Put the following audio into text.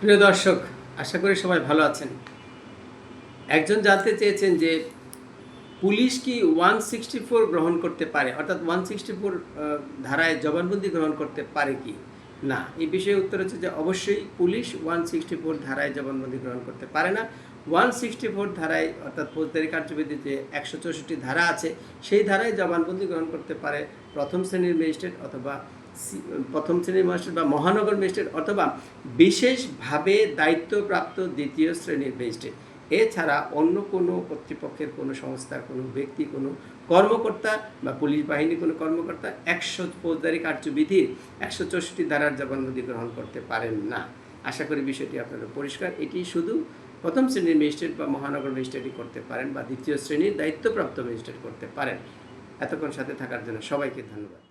প্রিয় দর্শক, আশা করি সবাই ভালো আছেন। একজন জানতে চেয়েছেন যে পুলিশ কি 164 গ্রহণ করতে পারে, অর্থাৎ 164 ধারায় জবানবন্দি গ্রহণ করতে পারে কি না। এই বিষয়ে উত্তর হচ্ছে যে অবশ্যই পুলিশ 164 ধারায় জবানবন্দি গ্রহণ করতে পারে না। 164 ধারায়, অর্থাৎ ফৌজদারি কার্যবিধির যে 164 ধারা আছে, সেই ধারায় জবানবন্দি গ্রহণ করতে পারে প্রথম শ্রেণীর ম্যাজিস্ট্রেট অথবা প্রথম শ্রেণীর ম্যাজিস্ট্রেট বা মহানগর ম্যাজিস্ট্রেট অথবা বিশেষভাবে দায়িত্বপ্রাপ্ত দ্বিতীয় শ্রেণীর ম্যাজিস্ট্রেট। এছাড়া অন্য কোনো কর্তৃপক্ষের, কোনো সংস্থার, কোনো ব্যক্তি, কোনো কর্মকর্তা বা পুলিশ বাহিনীর কোনো কর্মকর্তা ফৌজদারি কার্যবিধির 164 ধারার জবানবন্দি গ্রহণ করতে পারেন না। আশা করি বিষয়টি আপনাদের পরিষ্কার। এটি শুধু প্রথম শ্রেণীর ম্যাজিস্ট্রেট বা মহানগর ম্যাজিস্ট্রেটই করতে পারেন বা দ্বিতীয় শ্রেণীর দায়িত্বপ্রাপ্ত ম্যাজিস্ট্রেট করতে পারেন। এতক্ষণ সাথে থাকার জন্য সবাইকে ধন্যবাদ।